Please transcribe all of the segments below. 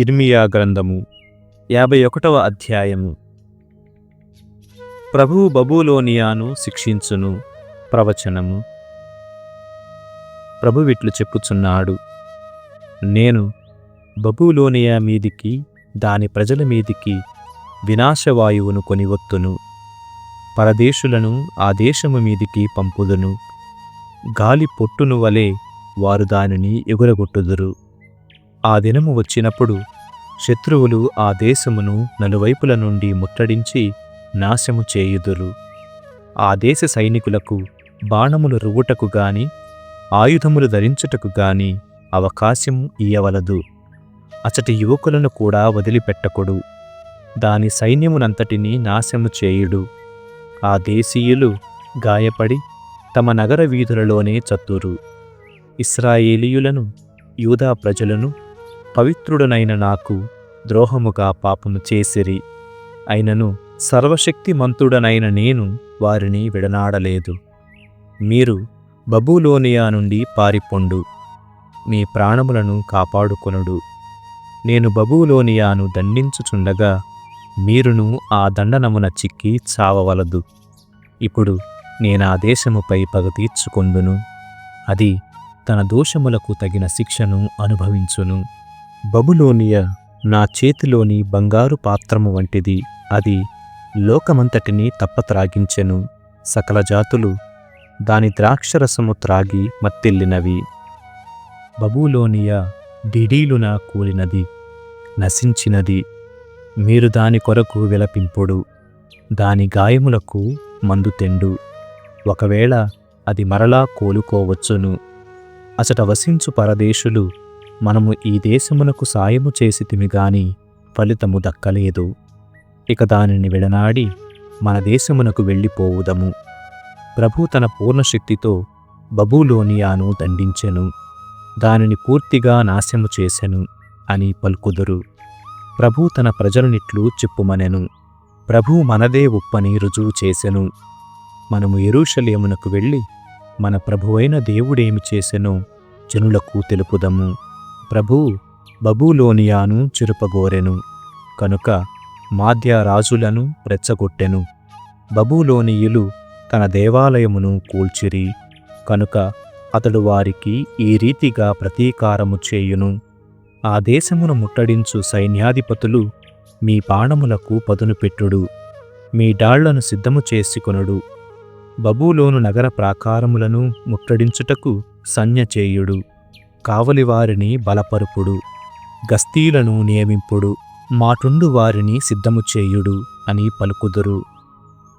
ఇర్మియా గ్రంథము 51వ అధ్యాయము. ప్రభువు బబులోనియాను శిక్షించును. ప్రవచనము. ప్రభువిట్లు చెప్పుచున్నాడు, నేను బబులోనియా మీదికి దాని ప్రజల మీదికి వినాశవాయువును కొనివత్తును. పరదేశులను ఆ దేశము మీదికి పంపుదును. గాలి పొట్టును వలె వారు దానిని ఎగురగొట్టుదురు. ఆ దినము వచ్చినప్పుడు శత్రువులు ఆ దేశమును నలువైపుల నుండి ముట్టడించి నాశము చేయుదురు. ఆ దేశ సైనికులకు బాణములు రువ్వుటకు గాని ఆయుధములు ధరించుటకు గాని అవకాశము ఇయ్యవలదు. అచటి యువకులను కూడా వదిలిపెట్టకొడు. దాని సైన్యమునంతటినీ నాశము చేయుడు. ఆ దేశీయులు గాయపడి తమ నగర వీధులలోనే చత్తురు. ఇశ్రాయేలీయులను యూదా ప్రజలను పవిత్రుడనైన నాకు ద్రోహముగా పాపము చేసిరి. అయినను సర్వశక్తిమంతుడనైన నేను వారిని విడనాడలేదు. మీరు బబులోనియా నుండి పారిపొండు, మీ ప్రాణములను కాపాడుకొనుడు. నేను బబులోనియాను దండించుచుండగా మీరును ఆ దండనమున చిక్కి చావవలదు. ఇప్పుడు నేనా దేశముపై పగ తీర్చుకొందును. అది తన దోషములకు తగిన శిక్షను అనుభవించును. బబులోనియా నా చేతిలోని బంగారు పాత్రము వంటిది. అది లోకమంతటినీ తప్పత్రాగించెను. సకల జాతులు దాని ద్రాక్షరసము త్రాగి మత్తిల్లినవి. బబులోనియా డిడీలున కూలినది, నశించినది. మీరు దాని కొరకు విలపింపుడు. దాని గాయములకు మందు తెండు. ఒకవేళ అది మరలా కోలుకోవచ్చును. అచట వసించు పరదేశులు, మనము ఈ దేశమునకు సాయము చేసితిమి గాని ఫలితము దక్కలేదు. ఇక దానిని విడనాడి మన దేశమునకు వెళ్ళిపోవుదము. ప్రభు తన పూర్ణశక్తితో బబులోనియాను దండించెను, దానిని పూర్తిగా నాశము చేసెను అని పలుకుదురు. ప్రభు తన ప్రజలనిట్లు చెప్పుమనెను, ప్రభు మనదే ఉప్పని రుజువు చేసెను. మనము యెరూషలేమునకు వెళ్ళి మన ప్రభువైన దేవుడేమి చేసెనో జనులకు తెలుపుదము. ప్రభు బబులోనియాను చెరుపగోరెను కనుక మాద్య రాజులను రెచ్చగొట్టెను. బబులోనీయులు తన దేవాలయమును కూల్చిరి కనుక అతడు వారికి ఈ రీతిగా ప్రతీకారము చేయును. ఆ దేశమును ముట్టడించు సైన్యాధిపతులు, మీ బాణములకు పదును పెట్టుడు, మీ డాళ్లను సిద్ధము చేసుకొనుడు. బబులోను నగర ప్రాకారములను ముట్టడించుటకు సంజ్ఞ చేయుడు. కావలివారిని బలపరుపుడు, గస్తీలను నియమింపుడు, మాటుండు వారిని సిద్ధము చేయుడు అని పలుకుదురు.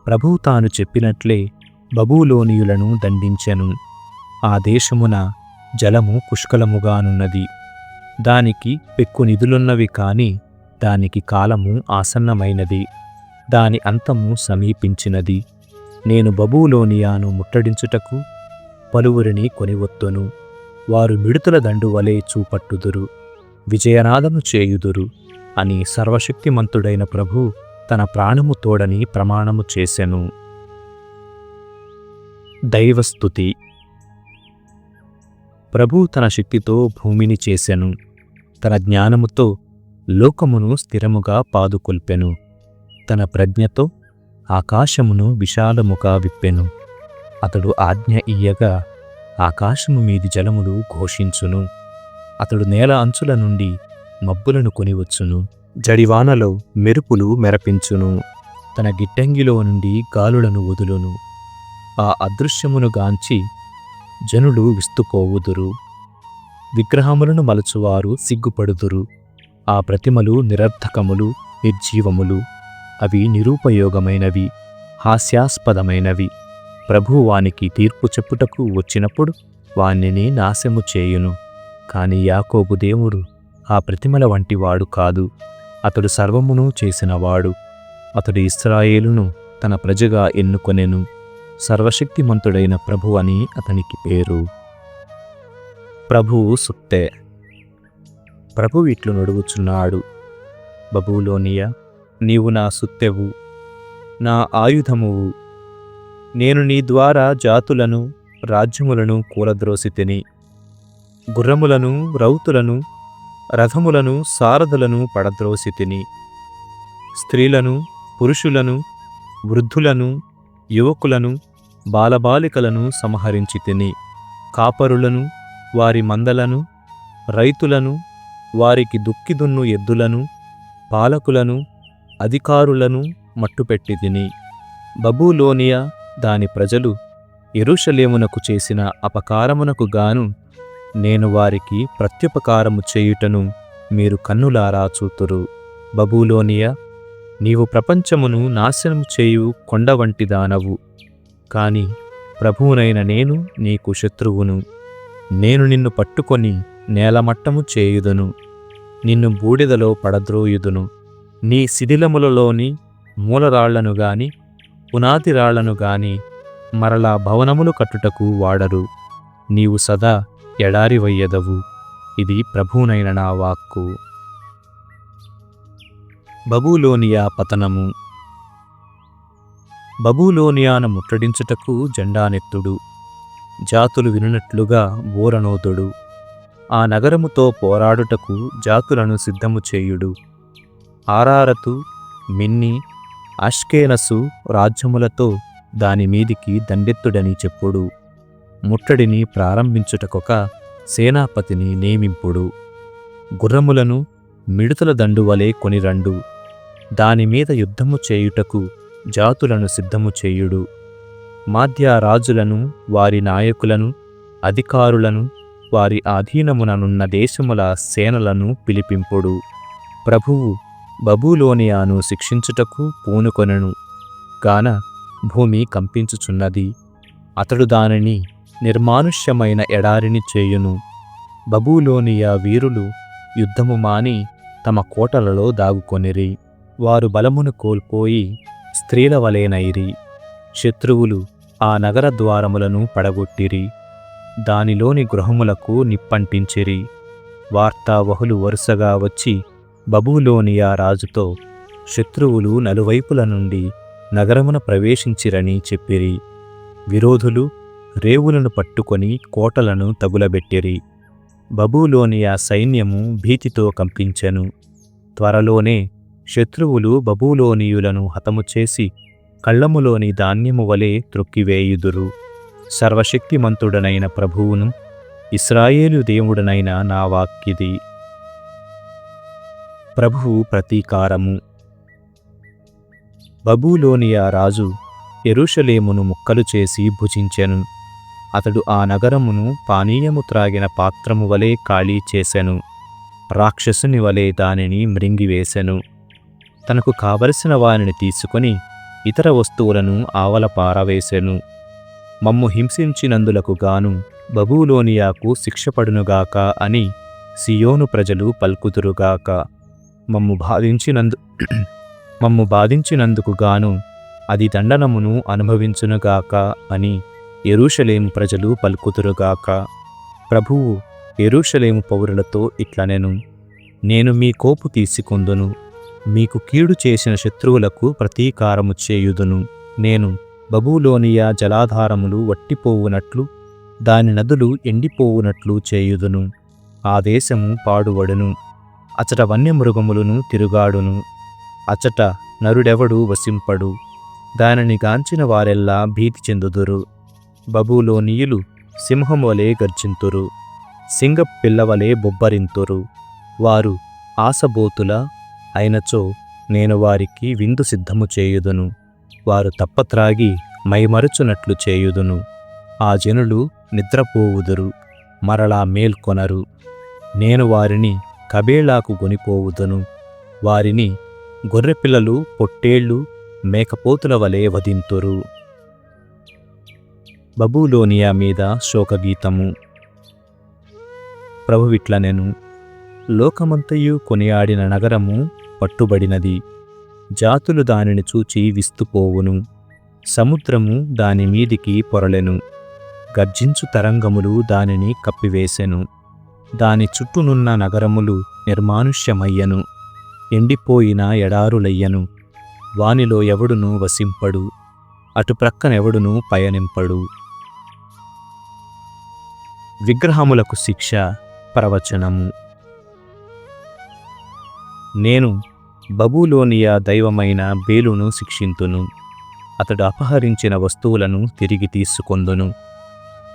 ప్రభు తాను చెప్పినట్లే బబులోనియులను దండించెను. ఆ దేశమున జలము పుష్కలముగానున్నది. దానికి పెక్కు నిధులున్నవి కాని దానికి కాలము ఆసన్నమైనది. దాని అంతము సమీపించినది. నేను బబులోనియాను ముట్టడించుటకు పలువురిని కొనివత్తును. వారు మిడుతల దండువలే చూపట్టుదురు, విజయనాదము చేయుదురు అని సర్వశక్తిమంతుడైన ప్రభు తన ప్రాణము తోడని ప్రమాణము చేసెను. దైవస్తుతి. ప్రభు తన శక్తితో భూమిని చేసెను, తన జ్ఞానముతో లోకమును స్థిరముగా పాదుకొల్పెను. తన ప్రజ్ఞతో ఆకాశమును విశాలముగా విప్పెను. అతడు ఆజ్ఞ ఇయ్యగా ఆకాశము మీది జలములు ఘోషించును. అతడు నేల అంచుల నుండి మబ్బులను కొనివచ్చును. జడివానలో మెరుపులు మెరపించును. తన గిడ్డంగిలో నుండి గాలులను వదులును. ఆ అదృశ్యమును గాంచి జనులు విస్తుపోవుదురు. విగ్రహములను మలచువారు సిగ్గుపడుదురు. ఆ ప్రతిమలు నిరర్థకములు, నిర్జీవములు. అవి నిరూపయోగమైనవి, హాస్యాస్పదమైనవి. ప్రభు వానికి తీర్పు చెప్పుటకు వచ్చినప్పుడు వానిని నాశము చేయును. కాని యాకోబు దేవుడు ఆ ప్రతిమల వంటివాడు కాదు. అతడు సర్వమును చేసినవాడు. అతడు ఇశ్రాయేలును తన ప్రజగా ఎన్నుకొనెను. సర్వశక్తిమంతుడైన ప్రభు అని అతనికి పేరు. ప్రభువు సుత్తె. ప్రభు ఇట్లు నడుగుచున్నాడు, బబులోనియా, నీవు నా సుత్తెవు, నా ఆయుధమువు. నేను నీ ద్వారా జాతులను రాజ్యములను కూలద్రోసితిని. గుర్రములను రౌతులను రథములను సారథులను పడద్రోసితిని. స్త్రీలను, పురుషులను, వృద్ధులను, యువకులను, బాలబాలికలను సంహరించితిని. కాపరులను, వారి మందలను, రైతులను, వారికి దుక్కిదున్ను ఎద్దులను, పాలకులను, అధికారులను మట్టుపెట్టితిని. బబులోనియా దాని ప్రజలు యెరూషలేమునకు చేసిన అపకారమునకు గాను నేను వారికి ప్రత్యుపకారము చేయుటను మీరు కన్నులారా చూతురు. బబులోనియా, నీవు ప్రపంచమును నాశనము చేయు కొండ వంటి దానవు. కాని ప్రభువునైన నేను నీకు శత్రువును. నేను నిన్ను పట్టుకొని నేలమట్టము చేయుదును, నిన్ను బూడిదలో పడద్రోయుదును. నీ శిథిలములలోని మూలరాళ్లను గాని పునాది రాళ్లను గాని మరలా భవనములు కట్టుటకు వాడరు. నీవు సదా ఎడారివయ్యెదవు. ఇది ప్రభువునైన నా వాక్కు. బబులోనియా పతనము. బబులోనియాను ముట్టడించుటకు జెండానెత్తుడు. జాతులు వినునట్లుగా బోరనోదుడు. ఆ నగరముతో పోరాడుటకు జాతులను సిద్ధము చేయుడు. ఆరారతు, మిన్ని, అష్కేనసు రాజ్యములతో దానిమీదికి దండెత్తుడని చెప్పుడు. ముట్టడిని ప్రారంభించుటకొక సేనాపతిని నియమింపుడు. గుర్రములను మిడుతల దండువలే కొనిరండు. దానిమీద యుద్ధము చేయుటకు జాతులను సిద్ధము చేయుడు. మాధ్య రాజులను, వారి నాయకులను, అధికారులను, వారి ఆధీనముననున్న దేశముల సేనలను పిలిపింపుడు. ప్రభువు బబులోనియాను శిక్షించుటకు పూనుకొనెను గాన భూమి కంపించుచున్నది. అతడు దానిని నిర్మానుష్యమైన ఎడారిని చేయును. బబులోనియా వీరులు యుద్ధము మాని తమ కోటలలో దాగుకొనిరి. వారు బలమును కోల్పోయి స్త్రీల వలెనైరి. శత్రువులు ఆ నగర ద్వారములను పడగొట్టిరి. దానిలోని గృహములకు నిప్పంటించిరి. వార్తావహులు వరుసగా వచ్చి బబులోనియా రాజుతో శత్రువులు నలువైపుల నుండి నగరమున ప్రవేశించిరని చెప్పిరి. విరోధులు రేవులను పట్టుకొని కోటలను తగులబెట్టిరి. బబులోనియా సైన్యము భీతితో కంపించెను. త్వరలోనే శత్రువులు బబులోనీయులను హతము చేసి కళ్ళములోని ధాన్యము వలె త్రొక్కివేయుదురు. సర్వశక్తిమంతుడనైన ప్రభువును, ఇశ్రాయేలు దేవుడనైన నా వాక్కిది. ప్రభువు ప్రతీకారము. బబులోనియా రాజు యెరూషలేమును ముక్కలు చేసి భుజించెను. అతడు ఆ నగరమును పానీయము త్రాగిన పాత్రము వలె ఖాళీ చేసెను. రాక్షసుని వలె దానిని మృంగివేసెను. తనకు కావలసిన వారిని తీసుకొని ఇతర వస్తువులను ఆవల పారవేసెను. మమ్ము హింసించినందులకు గాను బబులోనియాకు శిక్షపడునుగాక అని సియోను ప్రజలు పల్కుదురుగాక. మమ్ము బాధించినందుకు గాను అది దండనమును అనుభవించునుగాక అని యెరూషలేము ప్రజలు పలుకుదురుగాక. ప్రభువు యెరూషలేము పౌరులతో ఇట్లనెను, నేను మీ కోపు తీసుకొందును. మీకు కీడు చేసిన శత్రువులకు ప్రతీకారము చేయుదును. నేను బబులోనియా జలాధారములు వట్టిపోవునట్లు, దాని నదులు ఎండిపోవునట్లు చేయుదును. ఆ దేశము పాడుబడును. అచట వన్యమృగములను తిరుగాడును. అచట నరుడెవడు వసింపడు. దానిని గాంచిన వారెల్లా భీతి చెందుదురు. బబులోనీయులు సింహం వలె గర్జింతురు, సింగపు పిల్లవలె బొబ్బరింతురు. వారు ఆశబోతుల అయినచో నేను వారికి విందు సిద్ధము చేయుదును. వారు తప్పత్రాగి మైమరుచునట్లు చేయుదును. ఆ జనులు నిద్రపోవుదురు, మరలా మేల్కొనరు. నేను వారిని కబేళాకు గొనిపోవుదును. వారిని గొర్రెపిల్లలు, పొట్టేళ్ళు, మేకపోతుల వలె వధింతురు. బబులోనియా మీద శోకగీతము. ప్రభువిట్లనెను, లోకమంతయు కొనియాడిన నగరము పట్టుబడినది. జాతులు దానిని చూచి విస్తుపోవును. సముద్రము దాని మీదికి పొరలెను. గర్జించు తరంగములు దానిని కప్పివేసెను. దాని చుట్టూనున్న నగరములు నిర్మానుష్యమయ్యను. ఎండిపోయిన ఎడారులయ్యను. వానిలో ఎవడును వసింపడు, అటుప్రక్కనెవడును పయనింపడు. విగ్రహములకు శిక్ష. ప్రవచనము. నేను బబులోనియా దైవమైన బేలును శిక్షింతును. అతడు అపహరించిన వస్తువులను తిరిగి తీసుకొందును.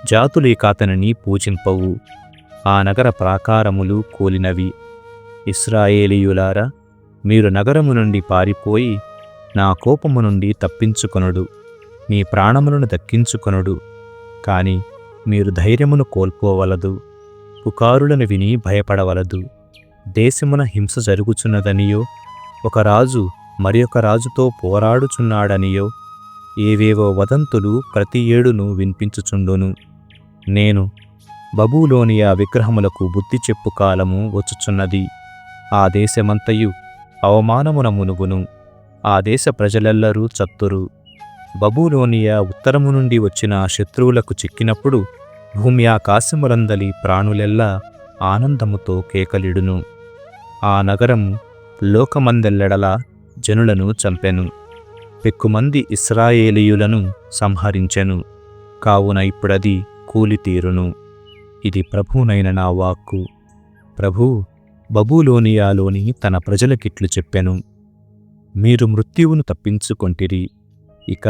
జాతులిక అతనిని పూజింపవు. ఆ నగర ప్రాకారములు కూలినవి. ఇశ్రాయేలీయులారా, మీరు నగరము నుండి పారిపోయి నా కోపము నుండి తప్పించుకొనుడు. మీ ప్రాణములను దక్కించుకొనుడు. కాని మీరు ధైర్యమును కోల్పోవలదు. పుకారులను విని భయపడవలదు. దేశమున హింస జరుగుచున్నదనియో, ఒక రాజు మరియొక రాజుతో పోరాడుచున్నాడనియో ఏవేవో వదంతులు ప్రతి ఏడును వినిపించుచుండును. నేను బబులోనియా విగ్రహములకు బుద్ధి చెప్పు కాలము వచ్చుచున్నది. ఆ దేశమంతయు అవమానమున మునుగును. ఆ దేశ ప్రజలెల్లరూ చత్తురు. బబులోనియా ఉత్తరము నుండి వచ్చిన శత్రువులకు చిక్కినప్పుడు భూమి ఆకాశములందలి ప్రాణులెల్లా ఆనందముతో కేకలిడును. ఆ నగరము లోకమందెల్లెడలా జనులను చంపెను. పెక్కుమంది ఇశ్రాయేలీయులను సంహరించెను. కావున ఇప్పుడది కూలితీరును. ఇది ప్రభువునైన నా వాక్కు. ప్రభు బబులోనియాలోని తన ప్రజలకిట్లు చెప్పెను. మీరు మృత్యువును తప్పించుకొంటిరి. ఇక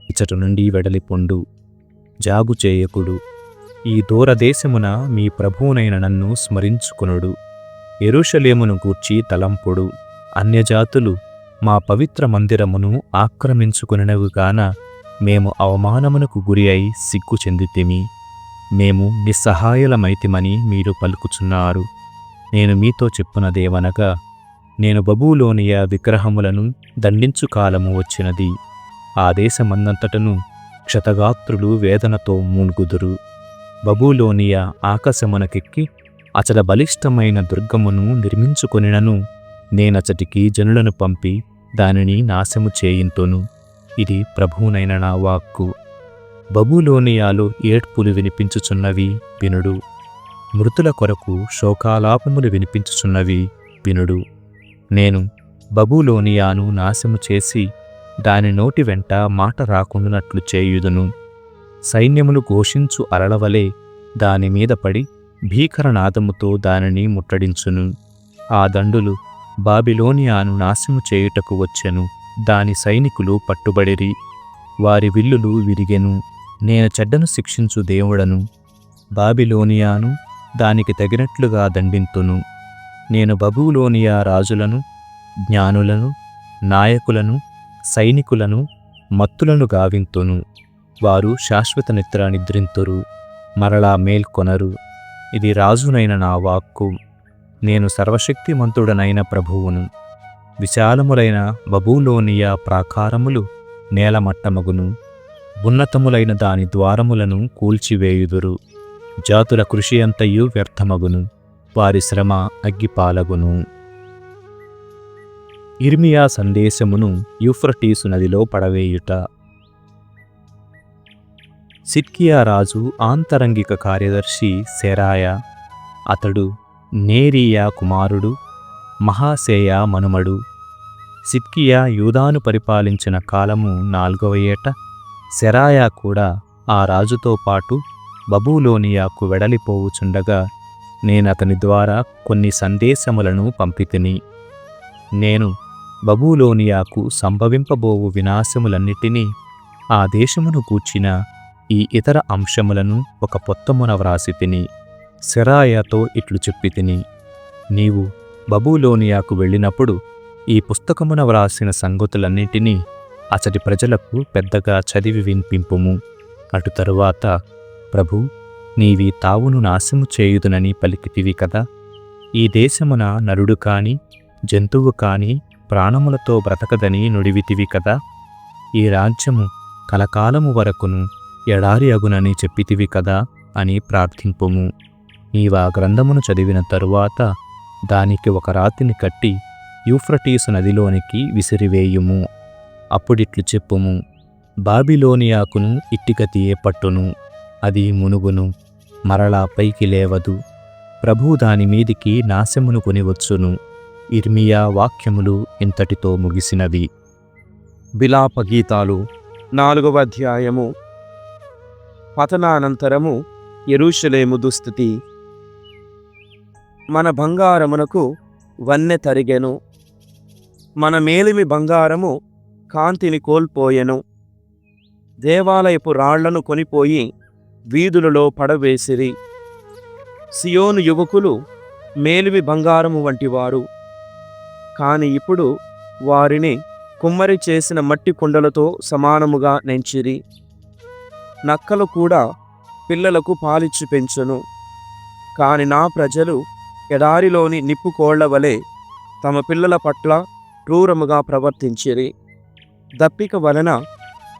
ఇచ్చట నుండి వెడలిపొండు. జాగు చేయకుడు. ఈ దూరదేశమున మీ ప్రభువునైన నన్ను స్మరించుకొనుడు. యెరూషలేమును గూర్చి తలంపుడు. అన్యజాతులు మా పవిత్ర మందిరమును ఆక్రమించుకొనినవిగాన మేము అవమానమునకు గురి అయి సిగ్గు చెందితిమి. మేము నిస్సహాయులమైతిమని మీరు పలుకుచున్నారు. నేను మీతో చెప్పునదేవనగా, నేను బబులోనియా విగ్రహములను దండించు కాలము వచ్చినది. ఆ దేశమందంతటను క్షతగాత్రులు వేదనతో మూల్గుదురు. బబులోనియా ఆకాశమునకెక్కి అచట బలిష్టమైన దుర్గమును నిర్మించుకొనినను నేనచటికి జనులను పంపి దానిని నాశము చేయింతును. ఇది ప్రభువునైన నా వాక్కు. బబులోనియాలో ఏడ్పులు వినిపించుచున్నవి వినుడు. మృతుల కొరకు శోకాలాపములు వినిపించుచున్నవి వినుడు. నేను బబులోనియాను నాశము చేసి దాని నోటి వెంట మాట రాకుండానట్లు చేయుదును. సైన్యములు ఘోషించు అలలవలే దానిమీద పడి భీకరనాదముతో దానిని ముట్టడించును. ఆ దండులు బాబిలోనియాను నాశము చేయుటకు వచ్చెను. దాని సైనికులు పట్టుబడిరి. వారి విల్లులు విరిగెను. నేను చెడ్డను శిక్షించు దేవుడను. బాబిలోనియాను దానికి తగినట్లుగా దండింతును. నేను బబులోనియా రాజులను, జ్ఞానులను, నాయకులను, సైనికులను, మత్తులను గావింతును. వారు శాశ్వత నిద్ర నిద్రింతురు, మరలా మేల్కొనరు. ఇది రాజునైన నా వాక్కు. నేను సర్వశక్తిమంతుడనైన ప్రభువును. విశాలములైన బబులోనియా ప్రాకారములు నేలమట్టమగును. ఉన్నతములైన దాని ద్వారములను కూల్చివేయుదురు. జాతుల కృషి అంతయు వ్యర్థమగును. వారి శ్రమ అగ్గిపాలగును. ఇర్మియా సందేశమును యూఫ్రటీసు నదిలో పడవేయుట. సిద్కియా రాజు ఆంతరంగిక కార్యదర్శి సెరాయా, అతడు నేరియా కుమారుడు, మహాసేయ మనుమడు. సిద్కియా యూదాను పరిపాలించిన కాలము 4వ ఏట సెరాయా కూడా ఆ రాజుతో పాటు బబులోనియాకు వెడలిపోవుచుండగా నేనతని ద్వారా కొన్ని సందేశములను పంపితిని. నేను బబులోనియాకు సంభవింపబోవు వినాశములన్నిటినీ, ఆ దేశమును గూర్చిన ఈ ఇతర అంశములను ఒక పొత్తమున వ్రాసితిని. సెరాయాతో ఇట్లు చెప్పితిని: నీవు బబులోనియాకు వెళ్ళినప్పుడు ఈ పుస్తకమున వ్రాసిన సంగతులన్నిటినీ అచటి ప్రజలకు పెద్దగా చదివి వినిపింపుము. అటు తరువాత, ప్రభు, నీవి తావును నాశము చేయుదునని పలికితివి కదా. ఈ దేశమున నరుడు కాని జంతువు కాని ప్రాణములతో బ్రతకదని నుడివితివి కదా. ఈ రాజ్యము కలకాలము వరకును ఎడారి అగునని చెప్పితివి కదా అని ప్రార్థింపుము. నీవా గ్రంథమును చదివిన తరువాత దానికి ఒక రాతిని కట్టి యూఫ్రటీసు నదిలోనికి విసిరివేయుము. అప్పుడిట్లు చెప్పుము: బాబిలోనియాకును ఇట్టిగతియే పట్టును. అది మునుగును, మరలా పైకి లేవదు. ప్రభువు దానిమీదికి నాశమును కొనివచ్చును. ఇర్మియా వాక్యములు ఇంతటితో ముగిసినవి. బిలాప గీతాలు 4వ అధ్యాయము. పతనానంతరము యెరూషలేము దుస్థితి. మన బంగారమునకు వన్నె తరిగెను, మన మేలిమి బంగారము కాంతిని కోల్పోయెను. దేవాలయపు రాళ్లను కొనిపోయి వీధులలో పడవేసిరి. సియోను యువకులు మేలిమి బంగారము వంటివారు, కాని ఇప్పుడు వారిని కుమ్మరి చేసిన మట్టి కుండలతో సమానముగా నెంచిరి. నక్కలు కూడా పిల్లలకు పాలిచ్చి పెంచును, కాని నా ప్రజలు ఎడారిలోని నిప్పుకోళ్ల వలె తమ పిల్లల పట్ల క్రూరముగా ప్రవర్తించిరి. దప్పిక వలన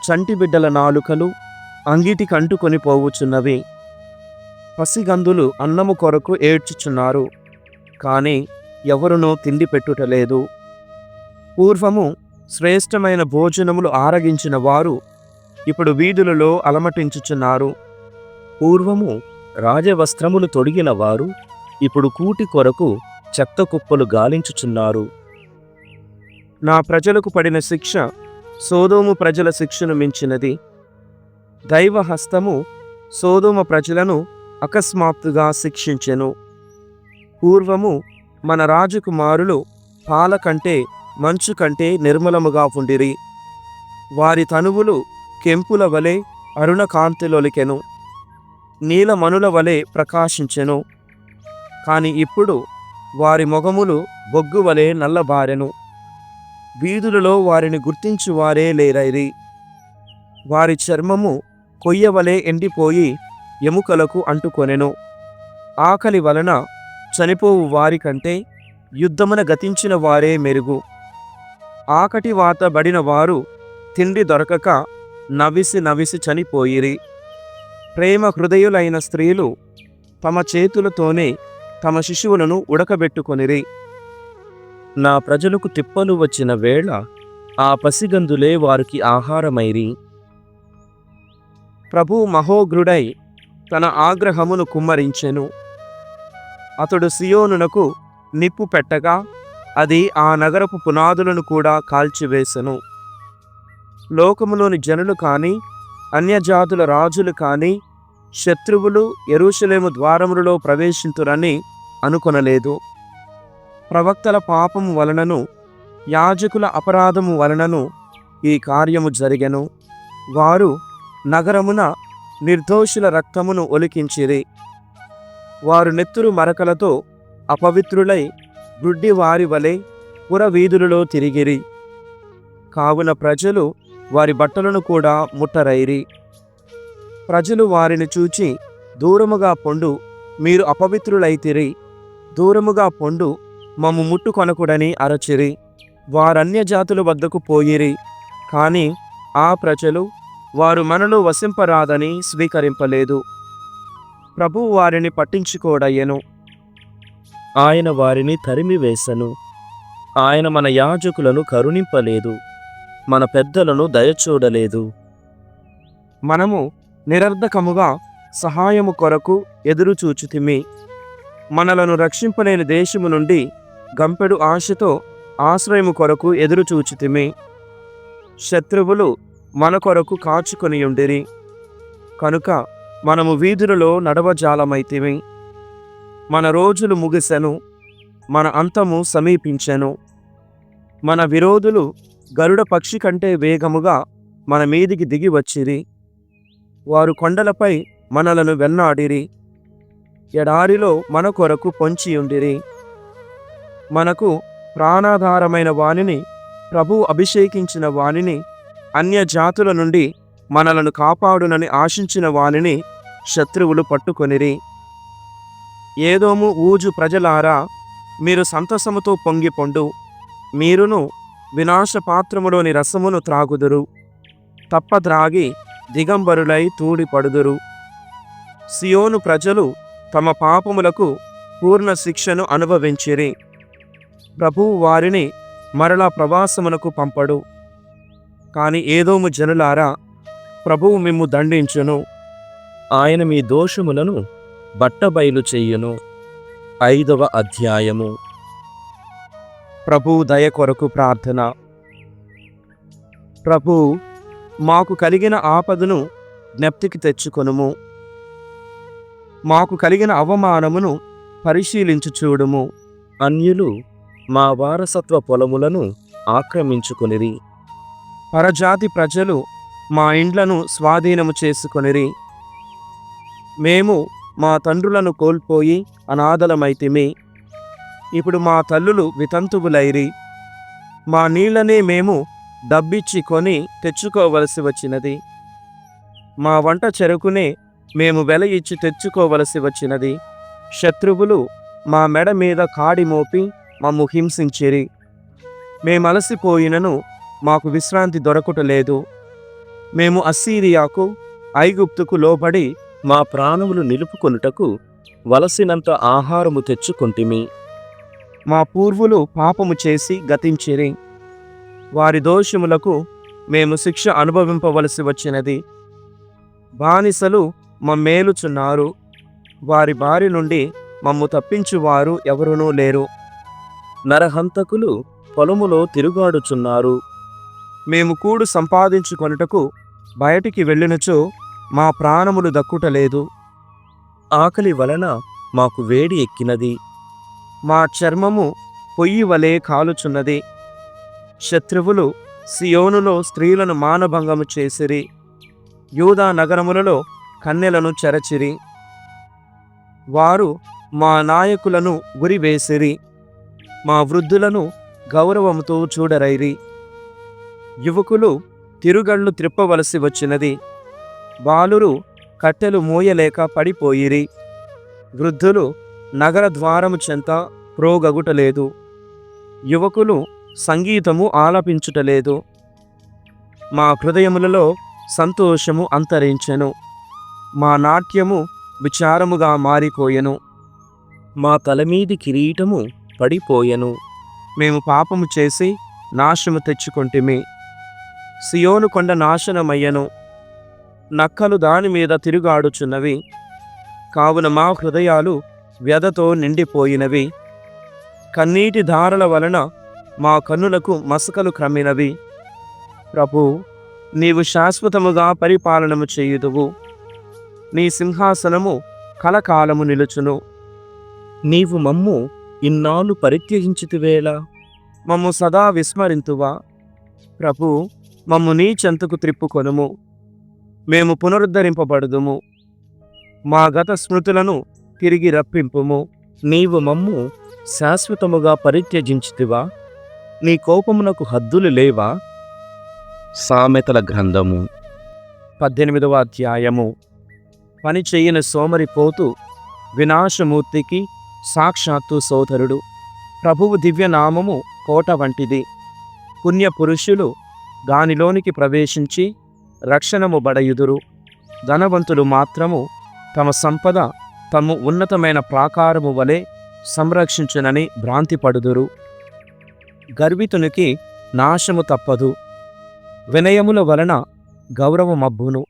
చంటి బిడ్డల నాలుకలు అంగిటికంటుకొని పోవుచున్నవి. పసిగందులు అన్నము కొరకు ఏడ్చుచున్నారు, కాని ఎవరునూ తిండి పెట్టుటలేదు. పూర్వము శ్రేష్టమైన భోజనములు ఆరగించిన వారు ఇప్పుడు వీధులలో అలమటించుచున్నారు. పూర్వము రాజవస్త్రములు తొడిగిన వారు ఇప్పుడు కూటి కొరకు చెత్త కుప్పలు గాలించుచున్నారు. నా ప్రజలకు పడిన శిక్ష సోదోము ప్రజల శిక్షను మించినది. దైవహస్తము సోదోమ ప్రజలను అకస్మాత్తుగా శిక్షించెను. పూర్వము మన రాజకుమారులు పాల కంటే మంచు కంటే నిర్మలముగా ఉండిరి. వారి తనువులు కెంపుల వలె అరుణకాంతిలొలికెను, నీలమణుల వలె ప్రకాశించెను. కాని ఇప్పుడు వారి మొగములు బొగ్గు వలె నల్లబారెను. వీధులలో వారిని గుర్తించువారే లేరైరి. వారి చర్మము కొయ్యవలే ఎండిపోయి ఎముకలకు అంటుకొనెను. ఆకలి వలన చనిపోవు వారి కంటే యుద్ధమున గతించిన వారే మెరుగు. ఆకటి వాత బడిన వారు తిండి దొరకక నవిసి నవిసి చనిపోయిరి. ప్రేమ హృదయులైన స్త్రీలు తమ చేతులతోనే తమ శిశువులను ఉడకబెట్టుకొనిరి. నా ప్రజలకు తిప్పలు వచ్చిన వేళ ఆ పసిగందులే వారికి ఆహారమైరి. ప్రభు మహోగ్రుడై తన ఆగ్రహమును కుమ్మరించెను. అతడు సియోనునకు నిప్పు పెట్టగా అది ఆ నగరపు పునాదులను కూడా కాల్చివేసెను. లోకములోని జనులు కాని అన్యజాతుల రాజులు కాని శత్రువులు యెరూషలేము ద్వారములలో ప్రవేశింతురని అనుకొనలేదు. ప్రవక్తల పాపము వలనను యాజకుల అపరాధము వలనను ఈ కార్యము జరిగెను. వారు నగరమున నిర్దోషుల రక్తమును ఒలికించిరి. వారు నెత్తురు మరకలతో అపవిత్రులై గుడ్డి వారి వలె పురవీధులలో తిరిగిరి. కావున ప్రజలు వారి బట్టలను కూడా ముట్టరైరి. ప్రజలు వారిని చూచి దూరముగా పొండు, మీరు అపవిత్రులైతిరి, దూరముగా పొండు, మమ్ము ముట్టుకొనకుడని అరచిరి. వారన్యజాతుల వద్దకు పోయిరి, కాని ఆ ప్రజలు వారు మనలో వసింపరాదని స్వీకరింపలేదు. ప్రభువు వారిని పట్టించుకోడయ్యెను. ఆయన వారిని తరిమివేశను. ఆయన మన యాజకులను కరుణింపలేదు, మన పెద్దలను దయచూడలేదు. మనము నిరర్ధకముగా సహాయము కొరకు ఎదురుచూచుతిమి. మనలను రక్షింపలేని దేశము నుండి గంపెడు ఆశతో ఆశ్రయము కొరకు ఎదురుచూచుతిమి. శత్రువులు మన కొరకు కాచుకొనియుండిరి, కనుక మనము వీధులలో నడవజాలమైతిమి. మన రోజులు ముగిసెను, మన అంతము సమీపించెను. మన విరోధులు గరుడ పక్షి కంటే వేగముగా మన మీదికి దిగి వచ్చిరి. వారు కొండలపై మనలను వెన్నాడిరి, ఎడారిలో మన కొరకు పొంచియుండిరి. మనకు ప్రాణాధారమైన వానిని, ప్రభువు అభిషేకించిన వానిని, అన్యజాతుల నుండి మనలను కాపాడునని ఆశించిన వానిని శత్రువులు పట్టుకొనిరి. ఏదోము ఊజు ప్రజలారా, మీరు సంతసముతో పొంగిపొండు, మీరును వినాశపాత్రములోని రసమును త్రాగుదురు. తప్పద్రాగి దిగంబరులై తూడిపడుదురు. సియోను ప్రజలు తమ పాపములకు పూర్ణ శిక్షను అనుభవించిరి. ప్రభువు వారిని మరలా ప్రవాసమునకు పంపడు. కాని ఏదోము జనులారా, ప్రభువు మిమ్ము దండించును. ఆయన మీ దోషములను బట్టబయలు చెయ్యును. 5వ అధ్యాయము. ప్రభువు దయ కొరకు ప్రార్థన. ప్రభువు, మాకు కలిగిన ఆపదను జ్ఞప్తికి తెచ్చుకొనుము. మాకు కలిగిన అవమానమును పరిశీలించి చూడుము. అన్యులు మా వారసత్వ పొలములను ఆక్రమించుకొనిరి. పరజాతి ప్రజలు మా ఇండ్లను స్వాధీనము చేసుకొనిరి. మేము మా తండ్రులను కోల్పోయి అనాథలమైతిమి. ఇప్పుడు మా తల్లులు వితంతువులైరి. మా నీళ్లనే మేము డబ్బిచ్చి కొని తెచ్చుకోవలసి వచ్చినది. మా వంట చెరుకునే మేము వెల ఇచ్చి తెచ్చుకోవలసి వచ్చినది. శత్రువులు మా మెడ మీద కాడి మోపి మమ్ము హింసించిరి. మేమలసిపోయినను మాకు విశ్రాంతి దొరకుటలేదు. మేము అస్సీరియాకు ఐగుప్తుకు లోబడి మా ప్రాణములు నిలుపుకొనుటకు వలసినంత ఆహారము తెచ్చుకొంటిమి. మా పూర్వులు పాపము చేసి గతించిరి. వారి దోషములకు మేము శిక్ష అనుభవింపవలసి వచ్చినది. బానిసలు మమ్మేలుచున్నారు. వారి బారి నుండి మమ్ము తప్పించువారు ఎవరునూ లేరు. నరహంతకులు పొలములో తిరుగాడుచున్నారు. మేము కూడు సంపాదించుకొనుటకు బయటికి వెళ్ళినచో మా ప్రాణములు దక్కుటలేదు. ఆకలి వలన మాకు వేడి ఎక్కినది. మా చర్మము పొయ్యి వలె కాలుచున్నది. శత్రువులు సియోనులో స్త్రీలను మానభంగము చేసిరి. యూదా నగరములలో కన్నెలను చెరచిరి. వారు మా నాయకులను గురివేసిరి. మా వృద్ధులను గౌరవముతో చూడరైరి. యువకులు తిరుగళ్ళు త్రిప్పవలసి వచ్చినది. బాలురు కట్టెలు మోయలేక పడిపోయిరి. వృద్ధులు నగర ద్వారము చెంత ప్రోగగుటలేదు. యువకులు సంగీతము ఆలపించుటలేదు. మా హృదయములలో సంతోషము అంతరించెను. మా నాట్యము విచారముగా మారిపోయెను. మా తలమీది కిరీటము పడిపోయెను. మేము పాపము చేసి నాశము తెచ్చుకొంటిమి. సియోను కొండ నాశనమయ్యను. నక్కలు దాని మీద తిరుగాడుచున్నవి. కావున మా హృదయాలు వ్యధతో నిండిపోయినవి. కన్నీటి ధారల వలన మా కన్నులకు మసకలు క్రమ్మినవి. ప్రభూ, నీవు శాశ్వతముగా పరిపాలనము చేయుదువు. నీ సింహాసనము కలకాలము నిలుచును. నీవు మమ్ము ఇన్నాళ్ళు పరిత్యజించితివేళ మమ్ము సదా విస్మరింతువా? ప్రభూ, మమ్ము నీ చెంతకు త్రిప్పుకొనుము. మేము పునరుద్ధరింపబడుదుము. మా గత స్మృతులను తిరిగి రప్పింపుము. నీవు మమ్ము శాశ్వతముగా పరిత్యజించితివా? నీ కోపమునకు హద్దులు లేవా? సామెతల గ్రంథము 18వ అధ్యాయము. పని చెయ్యని సోమరిపోతు వినాశమూర్తికి సాక్షాత్తు సోదరుడు. ప్రభువు దివ్యనామము కోట వంటిది. పుణ్యపురుషులు దానిలోనికి ప్రవేశించి రక్షణము బడయుదురు. ధనవంతులు మాత్రము తమ సంపద తమ ఉన్నతమైన ప్రాకారము వలె సంరక్షించునని భ్రాంతిపడుదురు. గర్వితునికి నాశము తప్పదు. వినయముల వలన గౌరవమబ్బును.